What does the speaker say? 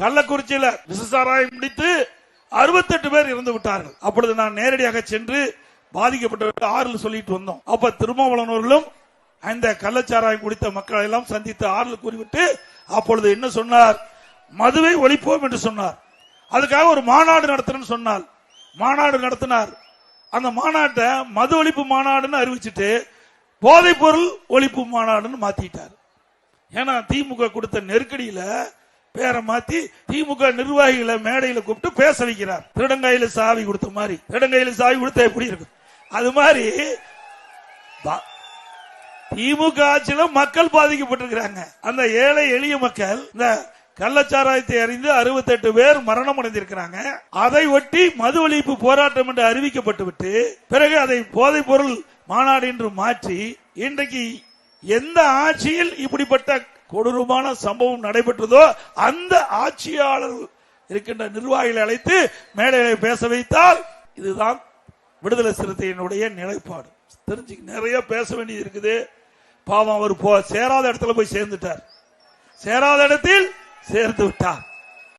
கள்ளக்குறிச்சியில விசசாராயம் முடித்து 68 பேர் இறந்து விட்டார்கள். அப்பொழுது நான் நேரடியாக சென்று பாதிக்கப்பட்ட ஆறுதல் சொல்லிட்டு வந்தோம். அப்ப திருமாவளவர்களும் அந்த கள்ளச்சாராயம் குடித்த மக்களை எல்லாம் சந்தித்து ஆறுதல் கூறிவிட்டு அப்பொழுது என்ன சொன்னார், மதுவை ஒழிப்போம் என்று சொன்னார். அதுக்காக ஒரு மாநாடு நடத்தணும்னு சொன்னால் மாநாடு நடத்தினார். அந்த மாநாட்டை மது ஒழிப்பு மாநாடுன்னு அறிவிச்சுட்டு போதைப் பொருள் ஒழிப்பு மாநாடுன்னு மாத்திட்டார். ஏன்னா திமுக கொடுத்த நெருக்கடியில பேரை மாத்தி திமுக நிர்வாகிகளை மேடையில கூப்பிட்டு பேச வைக்கிறார். திருடங்காயில சாவி கொடுத்த மாதிரி. திருடங்காயில சாவி கொடுத்த எப்படி இருக்கு அது மாதிரி திமுக ஆட்சியில மக்கள் பாதிக்கப்பட்டிருக்கிறாங்க. அந்த ஏழை எளிய மக்கள் இந்த கள்ளச்சாராயத்தை அறிந்து 68 பேர் மரணம் அடைந்திருக்கிறாங்க. அதை ஒட்டி மது ஒழிப்பு போராட்டம் என்று அறிவிக்கப்பட்டு விட்டு பிறகு அதை போதைப் பொருள் மாநாடு என்று மாற்றி இன்றைக்கு எந்த ஆட்சியில் இப்படிப்பட்ட கொடூரமான சம்பவம் நடைபெற்றதோ அந்த ஆட்சியாளர் இருக்கின்ற நிர்வாகிகளை அழைத்து மேடைகளை பேச வைத்தால் இதுதான் விடுதலை சிறுத்தையினுடைய நிலைப்பாடு. தெரிஞ்சு நிறைய பேச வேண்டியது இருக்குது. பாவம் அவர் சேராத இடத்துல போய் சேர்ந்துட்டார். சேராத இடத்தில் சேர்ந்து விட்டார்.